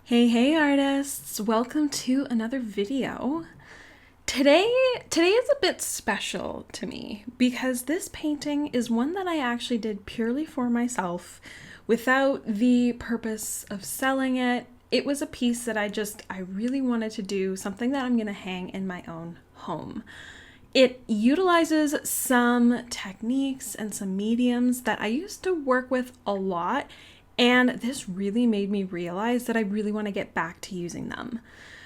Hey artists, welcome to another video. Today is a bit special to me because this painting is one that I actually did purely for myself without the purpose of selling it. It was a piece that I really wanted to do, something that I'm going to hang in my own home. It utilizes some techniques and some mediums that I used to work with a lot, and this really made me realize that I really want to get back to using them.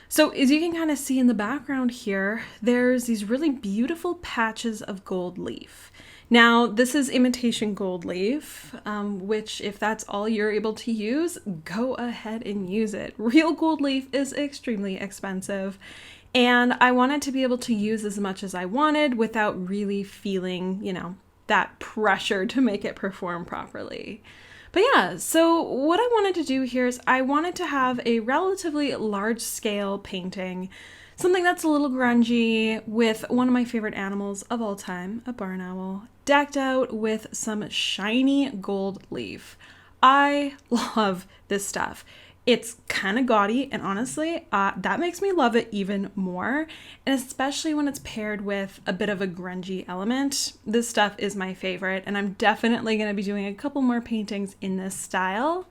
So as you can kind of see in the background here, there's these really beautiful patches of gold leaf. Now, this is imitation gold leaf, which if that's all you're able to use, go ahead and use it. Real gold leaf is extremely expensive, and I wanted to be able to use as much as I wanted without really feeling, that pressure to make it perform properly. But yeah, so what I wanted to do here is I wanted to have a relatively large scale painting, something that's a little grungy, with one of my favorite animals of all time, a barn owl, decked out with some shiny gold leaf. I love this stuff. It's kind of gaudy, and honestly, that makes me love it even more. And especially when it's paired with a bit of a grungy element, this stuff is my favorite, and I'm definitely going to be doing a couple more paintings in this style.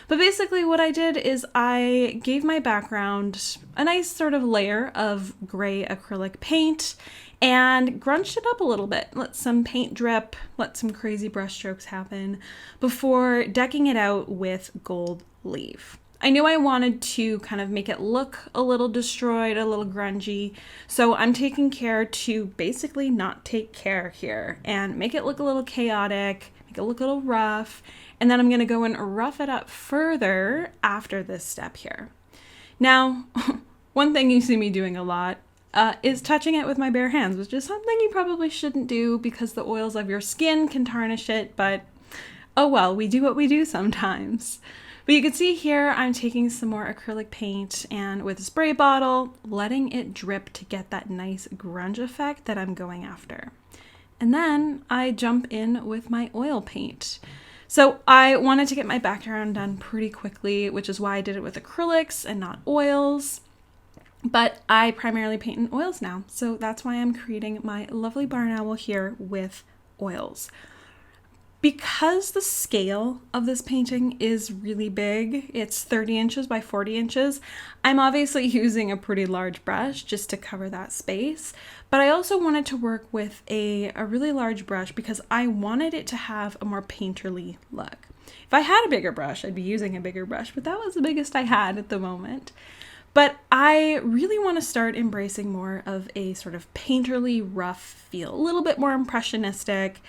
But basically what I did is I gave my background a nice sort of layer of gray acrylic paint and grunged it up a little bit. Let some paint drip, let some crazy brush strokes happen before decking it out with gold leaf. I knew I wanted to kind of make it look a little destroyed, a little grungy, so I'm taking care to basically not take care here and make it look a little chaotic, make it look a little rough, and then I'm going to go and rough it up further after this step here. Now, one thing you see me doing a lot is touching it with my bare hands, which is something you probably shouldn't do because the oils of your skin can tarnish it, but oh well, we do what we do sometimes. But you can see here I'm taking some more acrylic paint and with a spray bottle, letting it drip to get that nice grunge effect that I'm going after. And then I jump in with my oil paint. So I wanted to get my background done pretty quickly, which is why I did it with acrylics and not oils. But I primarily paint in oils now, so that's why I'm creating my lovely barn owl here with oils. Because the scale of this painting is really big, it's 30 inches by 40 inches, I'm obviously using a pretty large brush just to cover that space, but I also wanted to work with a really large brush because I wanted it to have a more painterly look. If I had a bigger brush, I'd be using a bigger brush, but that was the biggest I had at the moment. But I really want to start embracing more of a sort of painterly rough feel, a little bit more impressionistic.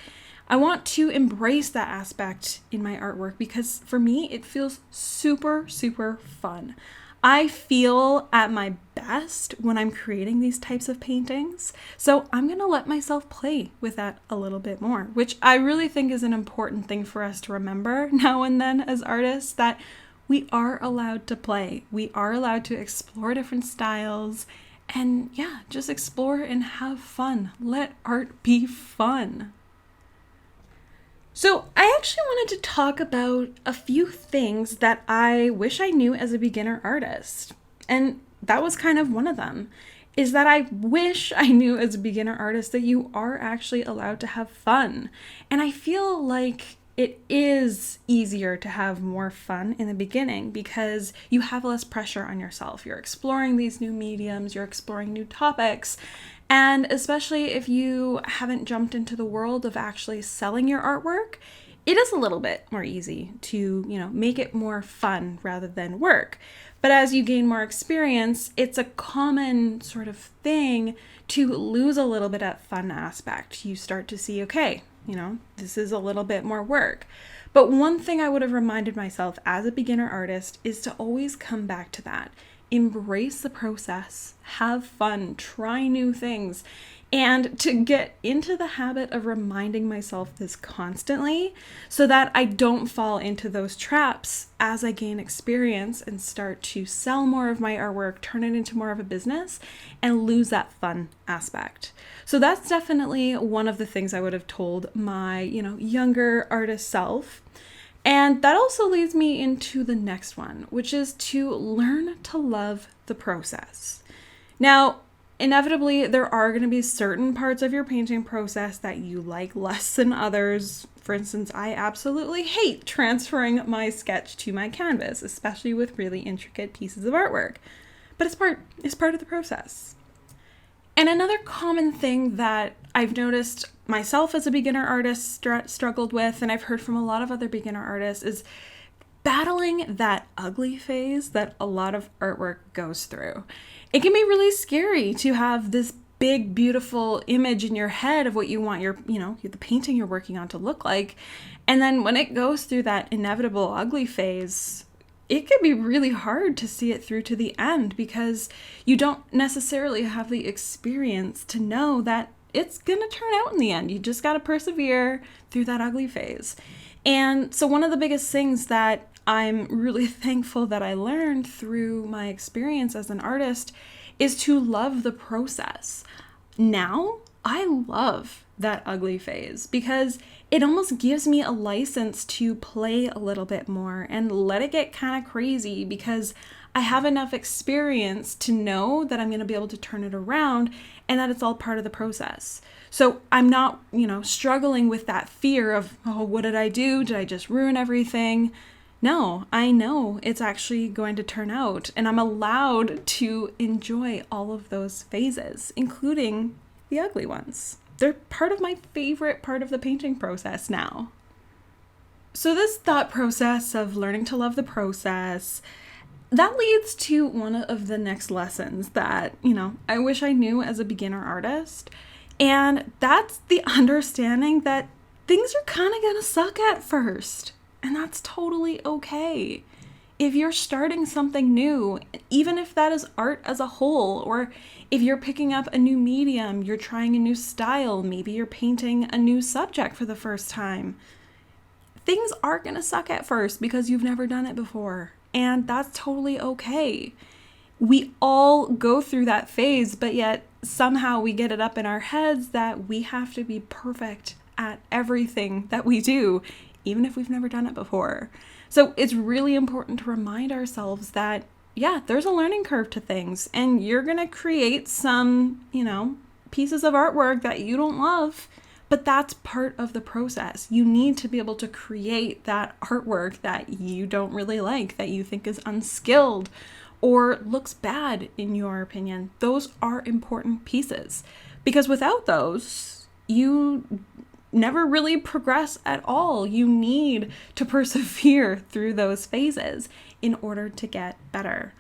I want to embrace that aspect in my artwork because for me, it feels super, super fun. I feel at my best when I'm creating these types of paintings. So I'm going to let myself play with that a little bit more, which I really think is an important thing for us to remember now and then as artists, that we are allowed to play. We are allowed to explore different styles and just explore and have fun. Let art be fun. So I actually wanted to talk about a few things that I wish I knew as a beginner artist. And that was kind of one of them, is that I wish I knew as a beginner artist that you are actually allowed to have fun. And I feel like it is easier to have more fun in the beginning because you have less pressure on yourself. You're exploring these new mediums, you're exploring new topics. And especially if you haven't jumped into the world of actually selling your artwork, it is a little bit more easy to, make it more fun rather than work. But as you gain more experience, it's a common sort of thing to lose a little bit of that fun aspect. You start to see, okay, this is a little bit more work. But one thing I would have reminded myself as a beginner artist is to always come back to that. Embrace the process, have fun, try new things, and to get into the habit of reminding myself this constantly so that I don't fall into those traps as I gain experience and start to sell more of my artwork, turn it into more of a business, and lose that fun aspect. So that's definitely one of the things I would have told my, younger artist self. And that also leads me into the next one, which is to learn to love the process. Now, inevitably, there are going to be certain parts of your painting process that you like less than others. For instance, I absolutely hate transferring my sketch to my canvas, especially with really intricate pieces of artwork. But it's part of the process. And another common thing that I've noticed myself as a beginner artist struggled with, and I've heard from a lot of other beginner artists, is battling that ugly phase that a lot of artwork goes through. It can be really scary to have this big, beautiful image in your head of what you want the painting you're working on to look like. And then when it goes through that inevitable ugly phase, it can be really hard to see it through to the end because you don't necessarily have the experience to know that it's gonna turn out in the end. You just gotta persevere through that ugly phase. And so one of the biggest things that I'm really thankful that I learned through my experience as an artist is to love the process. Now, I love that ugly phase because it almost gives me a license to play a little bit more and let it get kind of crazy because I have enough experience to know that I'm going to be able to turn it around and that it's all part of the process. So I'm not, struggling with that fear of, oh, what did I do? Did I just ruin everything? No, I know it's actually going to turn out, and I'm allowed to enjoy all of those phases, including the ugly ones. They're part of my favorite part of the painting process now. So this thought process of learning to love the process, that leads to one of the next lessons that, I wish I knew as a beginner artist. And that's the understanding that things are kind of going to suck at first. And that's totally okay. If you're starting something new, even if that is art as a whole, or if you're picking up a new medium, you're trying a new style, maybe you're painting a new subject for the first time, things are going to suck at first because you've never done it before. And that's totally okay. We all go through that phase, but yet somehow we get it up in our heads that we have to be perfect at everything that we do, even if we've never done it before. So it's really important to remind ourselves that, there's a learning curve to things, and you're going to create some, pieces of artwork that you don't love, but that's part of the process. You need to be able to create that artwork that you don't really like, that you think is unskilled or looks bad in your opinion. Those are important pieces because without those, you never really progress at all. You need to persevere through those phases in order to get better.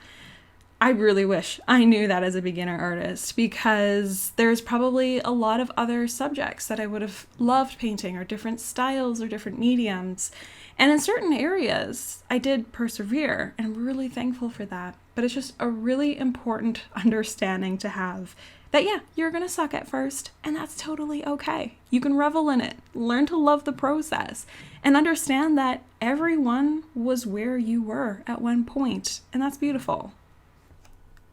I really wish I knew that as a beginner artist because there's probably a lot of other subjects that I would have loved painting or different styles or different mediums. And in certain areas, I did persevere and I'm really thankful for that. But it's just a really important understanding to have that, you're going to suck at first, and that's totally okay. You can revel in it, learn to love the process, and understand that everyone was where you were at one point, and that's beautiful.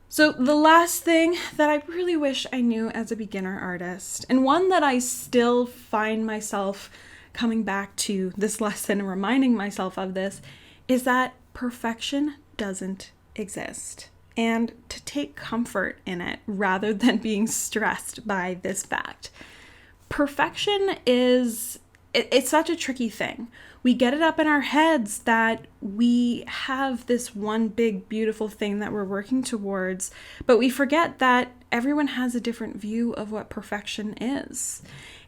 So the last thing that I really wish I knew as a beginner artist, and one that I still find myself coming back to this lesson and reminding myself of this, is that perfection doesn't exist. And to take comfort in it rather than being stressed by this fact. Perfection it's such a tricky thing. We get it up in our heads that we have this one big, beautiful thing that we're working towards, but we forget that everyone has a different view of what perfection is.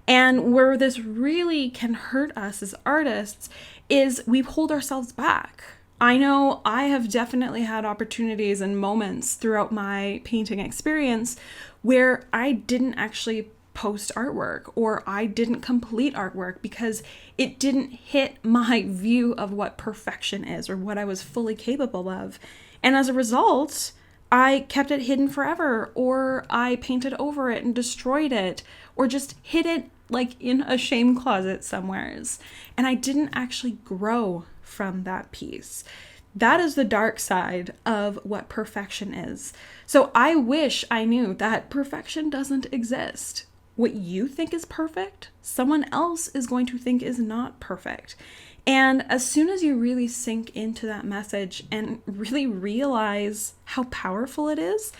And where this really can hurt us as artists is we hold ourselves back. I know I have definitely had opportunities and moments throughout my painting experience where I didn't actually post artwork or I didn't complete artwork because it didn't hit my view of what perfection is or what I was fully capable of. And as a result, I kept it hidden forever, or I painted over it and destroyed it, or just hid it like in a shame closet somewheres. And I didn't actually grow from that piece. That is the dark side of what perfection is. So I wish I knew that perfection doesn't exist. What you think is perfect, someone else is going to think is not perfect. And as soon as you really sink into that message and really realize how powerful it is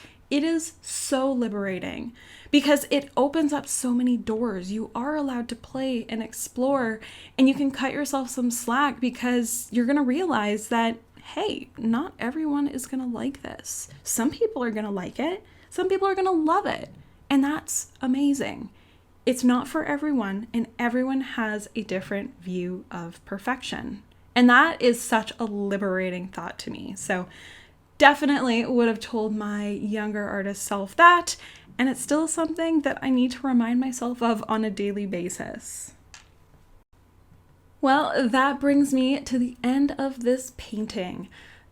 so liberating because it opens up so many doors. You are allowed to play and explore, and you can cut yourself some slack because you're going to realize that, hey, not everyone is going to like this. Some people are going to like it. Some people are going to love it. And that's amazing. It's not for everyone, and everyone has a different view of perfection. And that is such a liberating thought to me. So definitely would have told my younger artist self that, and it's still something that I need to remind myself of on a daily basis. Well, that brings me to the end of this painting.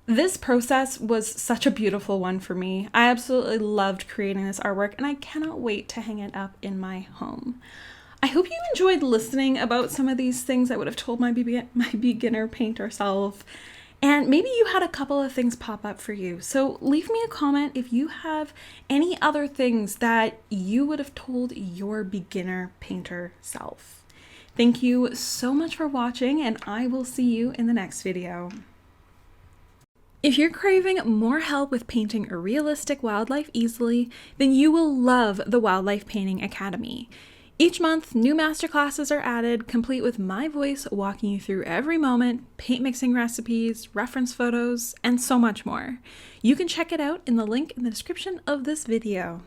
This process was such a beautiful one for me. I absolutely loved creating this artwork, and I cannot wait to hang it up in my home. I hope you enjoyed listening about some of these things I would have told my beginner painter self. And maybe you had a couple of things pop up for you. So leave me a comment if you have any other things that you would have told your beginner painter self. Thank you so much for watching, and I will see you in the next video. If you're craving more help with painting a realistic wildlife easily, then you will love the Wildlife Painting Academy. Each month, new masterclasses are added, complete with my voice walking you through every moment, paint mixing recipes, reference photos, and so much more. You can check it out in the link in the description of this video.